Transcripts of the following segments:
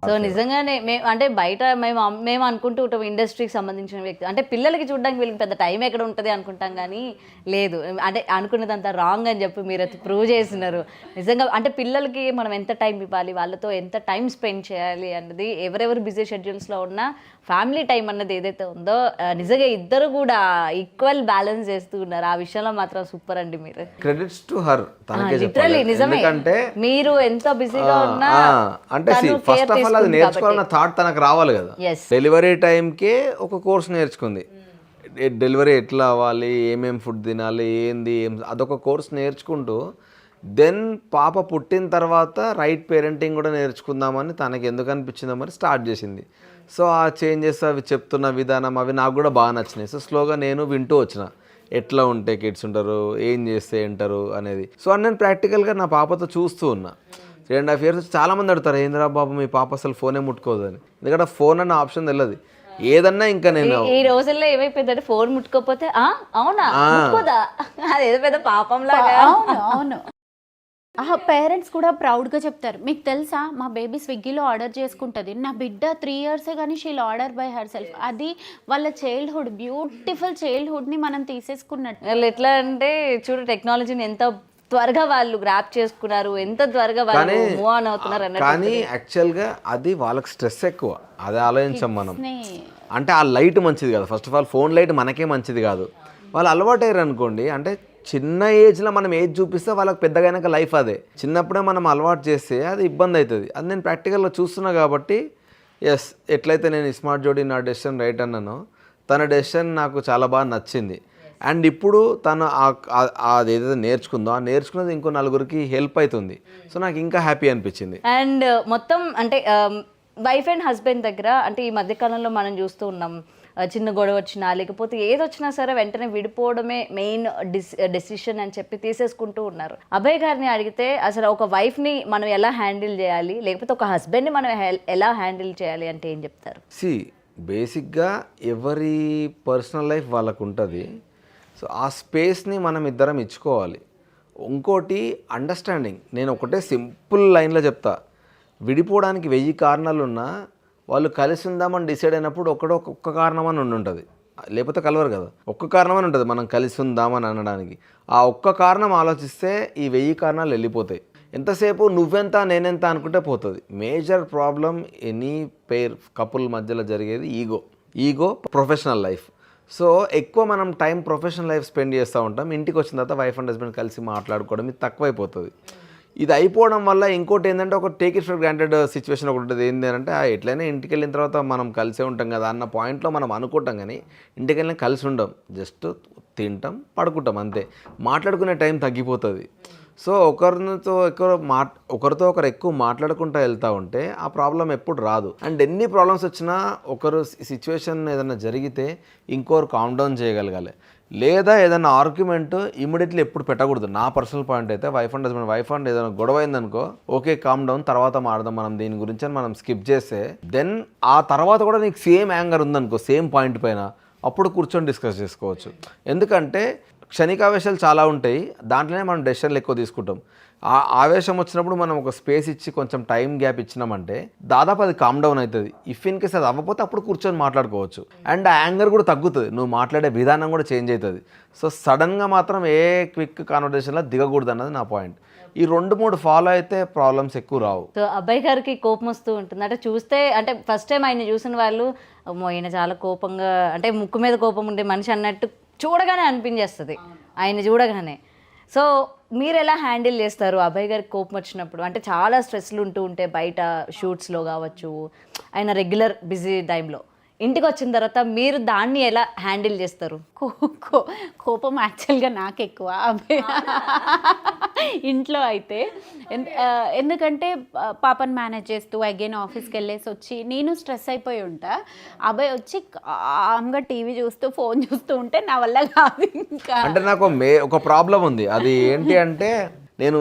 So నిజంగానే మేము అంటే బయట మేము అనుకుంటూ ఉంటాం ఇండస్ట్రీకి సంబంధించిన వ్యక్తి అంటే పిల్లలకి చూడడానికి వీళ్ళకి పెద్ద టైం ఎక్కడ ఉంటుంది అనుకుంటాం కానీ లేదు అంటే అనుకున్నదంతా రాంగ్ అని చెప్పి మీరు అది ప్రూవ్ చేసినారు నిజంగా అంటే పిల్లలకి మనం ఎంత టైం ఇవ్వాలి వాళ్ళతో ఎంత టైం స్పెండ్ చేయాలి అన్నది ఎవరెవరు బిజీ షెడ్యూల్స్లో ఉన్నా ఫ్యామిలీ టైం అన్నది ఏదైతే ఉందో నిజంగా ఇద్దరు కూడా ఈక్వల్ బ్యాలెన్స్ చేస్తూ ఉన్నారు ఆ విషయంలో మాత్రం సూపర్ అండి మీరు క్రెడిట్స్ టు హర్ లిటరల్లీ నిజమే మీరు ఎంత బిజీగా ఉన్నా అంటే ఫస్ట్ ఆఫ్ ఆల్ అది నేర్చుకోవాలన్న థాట్ తనకు రావాలి కదా డెలివరీ టైంకే ఒక కోర్స్ నేర్చుకుంది డెలివరీ ఎట్లా అవ్వాలి ఏమేమి ఫుడ్ తినాలి ఏంది అదొక కోర్స్ నేర్చుకుంటూ దెన్ పాప పుట్టిన తర్వాత రైట్ పేరెంటింగ్ కూడా నేర్చుకుందామని తనకి ఎందుకు అనిపించిందో మరి స్టార్ట్ చేసింది సో ఆ చేంజెస్ అవి చెప్తున్న విధానం అవి నాకు కూడా బాగా నచ్చినాయి సో స్లోగా నేను వింటూ వచ్చిన ఎట్లా ఉంటే కిడ్స్ ఉంటారు ఏం చేస్తే ఉంటారు అనేది సో నేను ప్రాక్టికల్గా నా పాపతో చూస్తూ ఉన్నా 3.5 years చాలామంది అడుగుతారు ఏంద్రా బాబు మీ పాప అసలు ఫోనే ముట్టుకోదు అని ఎందుకంటే ఫోన్ అన్న ఆప్షన్ తెలియదు ఏదన్నా ఇంకా నేను ఈ రోజుల్లో ఏమైపోయిందంటే ఫోన్ ముట్టుకోకపోతే అవునా ముట్టుకోదా అదేదో పెద్ద పాపం లాగా అవును పేరెంట్స్ కూడా ప్రౌడ్గా చెప్తారు మీకు తెలుసా మా బేబీ స్విగ్గీలో ఆర్డర్ చేసుకుంటుంది నా బిడ్డ 3 years కానీ she'll order by her self అది వాళ్ళ చైల్డ్హుడ్ బ్యూటిఫుల్ చైల్డ్హుడ్ని మనం తీసేసుకున్నట్టు వాళ్ళు ఎట్లా అంటే చూడు టెక్నాలజీని ఎంత త్వరగా వాళ్ళు గ్రాప్ చేసుకున్నారు ఎంత త్వరగా వాళ్ళు మూవ్ ఆన్ అవుతున్నారు అన్నట్టు కానీ యాక్చువల్గా అది వాళ్ళకి స్ట్రెస్ ఎక్కువ అదే ఆలోచించాం మనం అంటే ఆ లైట్ మంచిది కాదు first of all phone light మనకే మంచిది కాదు వాళ్ళు అలవాటు అయ్యారు అనుకోండి అంటే చిన్న ఏజ్లో మనం ఏజ్ చూపిస్తే వాళ్ళకి పెద్దగా లైఫ్ అదే చిన్నప్పుడే మనం అలవాటు చేస్తే అది ఇబ్బంది అవుతుంది అది నేను ప్రాక్టికల్గా చూస్తున్నా కాబట్టి ఎస్ ఎట్లయితే నేను స్మార్ట్ జోడీ నా డెసిషన్ రైట్ అన్నానో తన డెసిషన్ నాకు చాలా బాగా నచ్చింది అండ్ ఇప్పుడు తను అది ఏదైతే నేర్చుకుందో ఆ నేర్చుకున్నది ఇంకో నలుగురికి హెల్ప్ అవుతుంది సో నాకు ఇంకా హ్యాపీ అనిపించింది అండ్ మొత్తం అంటే వైఫ్ అండ్ హస్బెండ్ దగ్గర అంటే ఈ మధ్యకాలంలో మనం చూస్తూ ఉన్నాం చిన్న గొడవ వచ్చినా లేకపోతే ఏది వచ్చినా సరే వెంటనే విడిపోవడమే మెయిన్ డెసిషన్ అని చెప్పి తీసేసుకుంటూ ఉన్నారు అభయ్ గారిని అడిగితే అసలు ఒక వైఫ్ని మనం ఎలా హ్యాండిల్ చేయాలి లేకపోతే ఒక హస్బెండ్ని మనం ఎలా హ్యాండిల్ చేయాలి అంటే ఏం చెప్తారు బేసిక్గా ఎవరి పర్సనల్ లైఫ్ వాళ్ళకు ఉంటుంది సో ఆ స్పేస్ని మనం ఇద్దరం ఇచ్చుకోవాలి ఇంకోటి అండర్స్టాండింగ్ నేను ఒకటే సింపుల్ లైన్లో చెప్తా విడిపోవడానికి 1000 కారణాలు ఉన్నా వాళ్ళు కలిసి ఉందామని డిసైడ్ అయినప్పుడు ఒక్క కారణం అని ఉంటుంది లేకపోతే కలవరు కదా ఒక్క కారణం అని ఉంటుంది మనం కలిసి ఉందామని అనడానికి ఆ ఒక్క కారణం ఆలోచిస్తే ఈ 1000 కారణాలు వెళ్ళిపోతాయి ఎంతసేపు నువ్వెంత నేనెంత అనుకుంటే పోతుంది మేజర్ ప్రాబ్లం ఎనీ పేర్ కపుల్ మధ్యలో జరిగేది ఈగో ప్రొఫెషనల్ లైఫ్ సో ఎక్కువ మనం టైం ప్రొఫెషనల్ లైఫ్ స్పెండ్ చేస్తూ ఉంటాం ఇంటికి వచ్చిన తర్వాత వైఫ్ అండ్ హస్బెండ్ కలిసి మాట్లాడుకోవడం ఇది తక్కువైపోతుంది ఇది అయిపోవడం వల్ల ఇంకోటి ఏంటంటే ఒక take it for granted situation ఒకటి ఉంటుంది ఏంటి అంటే ఎట్లయినా ఇంటికి వెళ్ళిన తర్వాత మనం కలిసే ఉంటాం కదా అన్న పాయింట్లో మనం అనుకుంటాం కానీ ఇంటికి వెళ్ళినా కలిసి ఉండం జస్ట్ తింటాం పడుకుంటాం అంతే మాట్లాడుకునే టైం తగ్గిపోతుంది సో ఒకరితో ఒకరు ఎక్కువ మాట్లాడుకుంటూ వెళ్తూ ఉంటే ఆ ప్రాబ్లం ఎప్పుడు రాదు అండ్ ఎన్ని ప్రాబ్లమ్స్ వచ్చినా ఒకరు సిచ్యువేషన్ ఏదైనా జరిగితే ఇంకొకరు కామ్ డౌన్ చేయగలగాలి లేదా ఏదైనా ఆర్గ్యుమెంట్ ఇమీడియట్లీ ఎప్పుడు పెట్టకూడదు నా పర్సనల్ పాయింట్ అయితే వైఫ్ అండ్ ఏదైనా గొడవ అయిందనుకో ఓకే కామ్ డౌన్ తర్వాత మాడదాం మనం దీని గురించి అని మనం స్కిప్ చేస్తే దెన్ ఆ తర్వాత కూడా నీకు సేమ్ యాంగర్ ఉందనుకో సేమ్ పాయింట్ పైన అప్పుడు కూర్చొని డిస్కస్ చేసుకోవచ్చు ఎందుకంటే క్షణికావేశాలు చాలా ఉంటాయి దాంట్లోనే మనం డెసిషన్లు ఎక్కువ తీసుకుంటాం ఆ ఆవేశం వచ్చినప్పుడు మనం ఒక స్పేస్ ఇచ్చి కొంచెం టైం గ్యాప్ ఇచ్చినామంటే దాదాపు అది కామ్ డౌన్ అవుతుంది ఇఫ్ ఇన్ కేస్ అది అవ్వకపోతే అప్పుడు కూర్చొని మాట్లాడుకోవచ్చు అండ్ ఆ యాంగర్ కూడా తగ్గుతుంది నువ్వు మాట్లాడే విధానం కూడా చేంజ్ అవుతుంది సో సడన్గా మాత్రం ఏ క్విక్ కాన్వర్సేషన్లో దిగకూడదు అన్నది నా పాయింట్ ఈ 2-3 ఫాలో అయితే ప్రాబ్లమ్స్ ఎక్కువ రావు సో అబ్బాయి గారికి కోపం వస్తూ ఉంటుంది అంటే చూస్తే అంటే ఫస్ట్ టైం ఆయన చూసిన వాళ్ళు ఈయన చాలా కోపంగా అంటే ముక్కు మీద కోపం ఉండే మనిషి అన్నట్టు చూడగానే అనిపించేస్తుంది ఆయన చూడగానే సో మీరు ఎలా హ్యాండిల్ చేస్తారు అభయ్ గారికి కోపం వచ్చినప్పుడు అంటే చాలా స్ట్రెస్లు ఉంటూ ఉంటే బయట షూట్స్లో కావచ్చు ఆయన రెగ్యులర్ బిజీ టైంలో ఇంటికి వచ్చిన తర్వాత మీరు దాన్ని ఎలా హ్యాండిల్ చేస్తారు కోపం యాక్చువల్గా నాకు ఎక్కువ ఇంట్లో అయితే ఎందుకంటే పాపని మేనేజ్ చేస్తూ అగైన్ ఆఫీస్కి వెళ్ళేసి వచ్చి నేను స్ట్రెస్ అయిపోయి ఉంటా అబ్బాయి వచ్చి ఆమ్గా టీవీ చూస్తూ ఫోన్ చూస్తూ ఉంటే నా వల్ల కాదు ఇంకా అంటే నాకు ఒక ప్రాబ్లం ఉంది అది ఏంటి అంటే నేను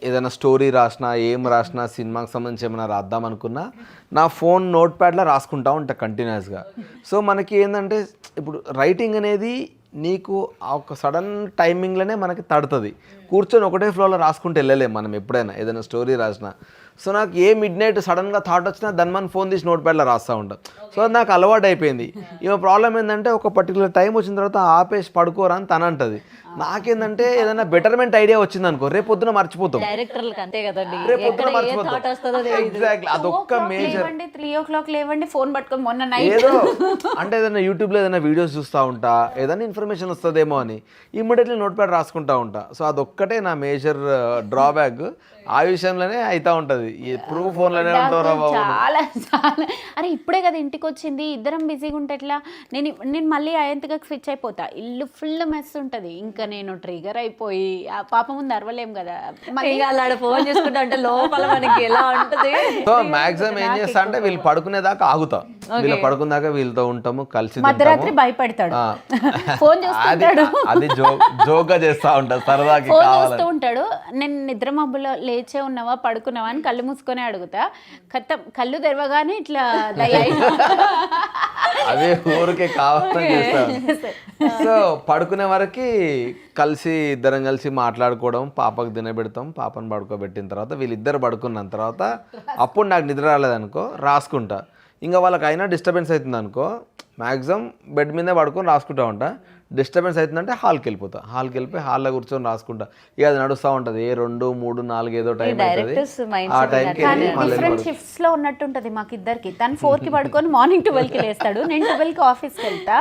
ఏదైనా స్టోరీ రాసినా ఏం రాసినా సినిమాకి సంబంధించి ఏమైనా రాద్దాం అనుకున్నా నా ఫోన్ నోట్ ప్యాడ్లో రాసుకుంటా ఉంటా కంటిన్యూస్గా సో మనకి ఏంటంటే ఇప్పుడు రైటింగ్ అనేది నీకు ఒక సడన్ టైమింగ్లోనే మనకి తడుతుంది కూర్చొని ఒకటే ఫ్లోలో రాసుకుంటూ వెళ్ళలేము మనం ఎప్పుడైనా ఏదైనా స్టోరీ రాసినా సో నాకు ఏ మిడ్ నైట్ సడన్గా థాట్ వచ్చినా దాని ఫోన్ తీసి నోట్ ప్యాడ్లో రాస్తూ ఉంటాను. సో అది నాకు అలవాటు అయిపోయింది. ఈమె ప్రాబ్లం ఏంటంటే ఒక పర్టికులర్ టైం వచ్చిన తర్వాత ఆపేసి పడుకోరా అని తను అంటది. నాకేంటంటే ఏదైనా బెటర్మెంట్ ఐడియా వచ్చింది అనుకో, రేపు పొద్దున మర్చిపోతాం. డైరెక్టర్లకు అంతే కదండి, రేపు పొద్దున ఎక్కడ ఏ thought వస్తుందో తెలియదు. ఎగ్జాక్ట్లీ అదొక్క మేజర్. 3 లేవండి ఫోన్ పట్టుకొని మొన్న నైట్ ఏదో అంటే ఏదైనా యూట్యూబ్లో ఏదైనా వీడియోస్ చూస్తూ ఉంటా, ఏదైనా ఇన్ఫర్మేషన్ వస్తుందేమో అని ఇమ్మీడియట్లీ నోట్ ప్యాడ్ రాసుకుంటా ఉంటా. సో అదొక్కటే నా మేజర్ డ్రాబ్యాక్. ఆ విషయంలోనే అవుతా ఉంటుంది. ఎప్పుడు ఫోన్లోనే ఉంటారా బాబు. చాలా చాలా అరే ఇప్పుడే కదా ఇంటికి వచ్చింది, ఇద్దరం బిజీగా ఉంటే ఎట్లా. నేను మళ్ళీ అయంతగా స్విచ్ అయిపోతా, ఇల్లు ఫుల్ మెస్ ఉంటుంది. ఇంకా నేను ట్రిగర్ అయిపోయి ఆ పాప ముందు అరవలేం కదా, మళ్ళీ అలా ఫోన్ చేసుకుంటా అంటే లోపల మనకి ఎలా ఉంటుంది. సో మాక్సిమం ఏం చేస్తా అంటే వీళ్ళు పడుకునేదాకా ఆగుతా, వీళ్ళు పడుకునేదాకా వీళ్ళతో ఉంటాము, కలిసి మధ్యరాత్రి భయపడతాడు, ఫోన్ చూస్తుంటాడు, అది జోక్గా చేస్తా ఉంటా, సరదాకి ఫోన్ కావాలి. చూస్తూ ఉంటాడు. నేను నిద్ర మబ్బులో లేచే ఉన్నావా పడుకున్నావా అని కళ్ళు మూసుకొని అడుగుతా. కళ్ళు తెరవగానే ఇట్లా అదే ఊరికే కావాలని చేస్తాను. సో పడుకునే వరకు కలిసి ఇద్దరం కలిసి మాట్లాడుకోవడం, పాపకు తినబెడతాం, పాపను పడుకోబెట్టిన తర్వాత వీళ్ళిద్దరు పడుకున్న తర్వాత అప్పుడు నాకు నిద్ర రాలేదనుకో రాసుకుంటా. ఇంకా వాళ్ళకి అయినా డిస్టర్బెన్స్ అవుతుంది అనుకో, మ్యాక్సిమం బెడ్ మీదే పడుకొని రాసుకుంటా ఉంటా. డిస్టర్బెన్స్ అవుతుందంటే హాల్కి వెళ్ళిపోతా, హాల్కి వెళ్ళిపోయి హాల్లో కూర్చొని రాసుకుంటా. ఇక అది నడుస్తూ ఉంటుంది, 2, 3, 4 ఏదో టైం అవుతుంది. ఆ టైంకి డిఫరెంట్ షిఫ్ట్స్ లో ఉన్నట్టుంటది మాకు ఇద్దరికి. తను 4కి పడుకొని మార్నింగ్ 12కి లేస్తాడు, నేను 12కి ఆఫీస్కి వెళ్తా.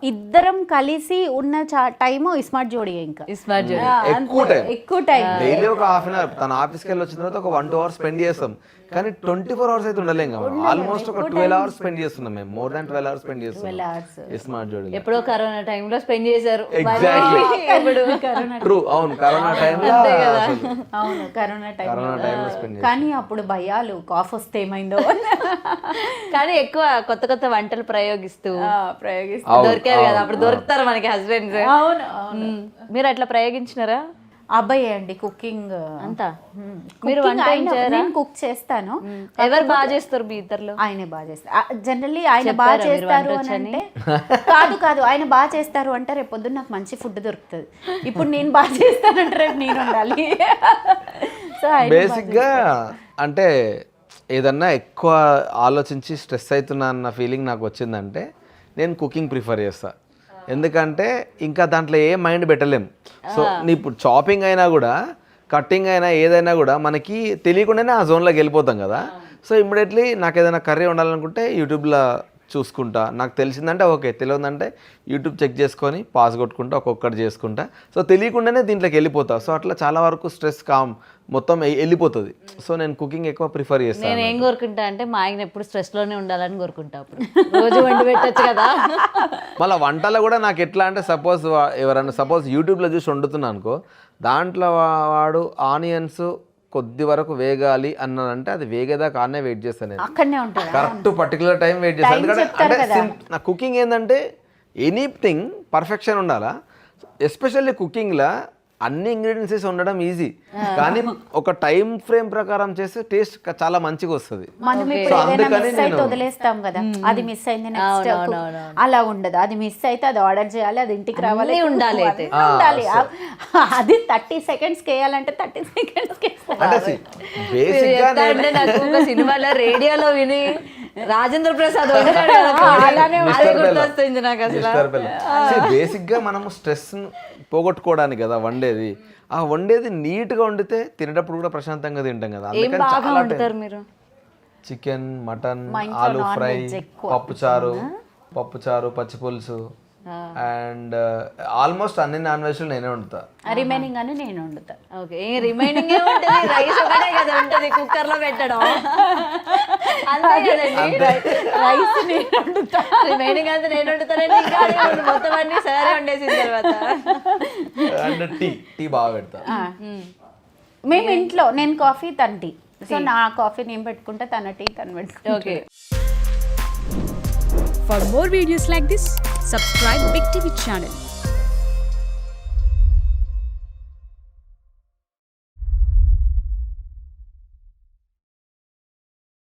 ఇద్దరం కలిసి ఉన్న టైమ్ స్మార్ట్ జోడి. ఇంకా స్మార్ట్ జోడి ఎక్కువ టైం డైలీ ఒక హాఫ్ అన్ అవర్. తన ఆఫీస్కి వెళ్ళి వచ్చిన తర్వాత ఒక 1-2 అవర్స్ స్పెండ్ చేస్తాం. కానీ 24 అవర్స్ అయితే ఉండలేం కదా, ఆల్మోస్ట్ ఒక 12 అవర్స్ స్పెండ్ చేస్తున్నాం మేము, మోర్ దాన్ 12 అవర్స్ స్పెండ్ చేస్తున్నాం స్మార్ట్ జోడి. ఎప్పుడో కరోనా టైంలో స్పెండ్ చేశారు. ట్రూ, అవును కరోనా టైంలో, అవును కరోనా టైంలో స్పెండ్. కానీ అప్పుడు భయాలు, కాఫ్ వస్తే ఏమైందో. కానీ ఎక్కువ కొత్త కొత్త వంటలు ప్రయోగిస్తూ దొరికారు కదా, అప్పుడు దొరుకుతారు మనకి హస్బెండ్స్. అవును, మీరు అట్లా ప్రయోగించినారా? అబ్బాయి అండి కుకింగ్ అంతా. మీరు వంట నేను కుక్ చేస్తాను. ఎవరు బాగా చేస్తారు మీ ఇద్దరులో? ఆయనే బాగా చేస్తారు. జనరల్లీ ఆయన బాగా చేస్తారు అని అంటే కాదు ఆయన బాగా చేస్తారు అంటే రేపు పొద్దున్న నాకు మంచి ఫుడ్ దొరుకుతుంది. ఇప్పుడు నేను బాగా చేస్తానంటే రేపు నేను ఉండాలి. సో బేసిక్గా అంటే ఏదన్నా ఎక్కువ ఆలోచించి స్ట్రెస్ అవుతున్నా అన్న ఫీలింగ్ నాకు వచ్చిందంటే నేను కుకింగ్ ప్రిఫర్ చేస్తాను. ఎందుకంటే ఇంకా దాంట్లో ఏ మైండ్ పెట్టలేం. సో నీ ఇప్పుడు చాపింగ్ అయినా కూడా, కట్టింగ్ అయినా, ఏదైనా కూడా మనకి తెలియకుండానే ఆ జోన్లోకి వెళ్ళిపోతాం కదా. సో ఇమ్మీడియట్లీ నాకు ఏదైనా కర్రీ వండాలనుకుంటే యూట్యూబ్లో చూసుకుంటా, నాకు తెలిసిందంటే ఓకే, తెలియదంటే యూట్యూబ్ చెక్ చేసుకొని పాస్ కొట్టుకుంటా, ఒక్కొక్కటి చేసుకుంటా. సో తెలియకుండానే దీంట్లోకి వెళ్ళిపోతా. సో అట్లా చాలా వరకు స్ట్రెస్ మొత్తం వెళ్ళిపోతుంది. సో నేను కుకింగ్ ఎక్కువ ప్రిఫర్ చేస్తాను. నేను ఏం కోరుకుంటా అంటే మా ఆయన ఎప్పుడు స్ట్రెస్లోనే ఉండాలని కోరుకుంటా. అప్పుడు రోజు వండి పెట్టచ్చు కదా. మళ్ళీ వంటలో కూడా నాకు ఎట్లా అంటే సపోజ్ యూట్యూబ్లో చూసి వండుతున్నా అనుకో, దాంట్లో వాడు ఆనియన్స్ కొద్ది వరకు వేగాలి అన్నానంటే అది వేగేదాకా ఆనే వెయిట్ చేస్తాను నేను. అక్కడనే ఉంటాను, కరెక్ట్ పర్టికులర్ టైం వెయిట్ చేస్తాను. ఎందుకంటే అంటే నా కుకింగ్ ఏంటంటే ఎనీథింగ్ పర్ఫెక్షన్ ఉండాలా. ఎస్పెషల్లీ కుకింగ్లో అన్ని ఇంగ్రీడియంట్స్ ఉండడం ఈజీ, కానీ ఒక టైం ఫ్రేమ్ ప్రకారం చేస్తే టేస్ట్ చాలా మంచిగా వస్తుంది. సో అందుకని నేను వదిలేస్తాం కదా, అది మిస్ అయింది నెక్స్ట్ అలా ఉండదు. అది మిస్ అయితే అది ఆర్డర్ చేయాలి, అది ఇంటికి రావాలి, ఉండాలి. అది 30 seconds వేయాలంటే 30 seconds బేసిక్గా సినిమాలో రేడియోలో విని రాజేంద్ర ప్రసాద్ గుర్తొస్తుంది నాకు అసలు. బేసిక్గా మనము స్ట్రెస్ పోగొట్టుకోవడానికి కదా వండేది. ఆ వండేది నీట్గా వండితే తినేటప్పుడు కూడా ప్రశాంతంగా తింటాం కదా. అందుకని చాలా మీరు చికెన్, మటన్, ఆలూ ఫ్రై, పప్పుచారు, పచ్చి పులుసు అండ్ ఆల్మోస్ట్ అన్ని నాన్ వెజ్ నేనే వండుతా. రిమైనింగ్ అని నేను వండుతా. ఓకే, రిమైనింగ్ రైస్ ఒకటే కదా ఉంటుంది కుక్కర్ లో పెట్టడం, అంతే కదండి. రైస్ నేను వండుతా, రిమైనింగ్ అంతా నేను వండుతానండి. మొత్తం అన్ని సరే వండేసిన తర్వాత అండ్ టీ బాగా పెడతా. మేము ఇంట్లో నేను కాఫీ, తన టీ. సో నా కాఫీ నేను పెట్టుకుంటా, తన టీ తను పెట్టుకుంటా. Okay. For more videos like this, subscribe Big TV channel.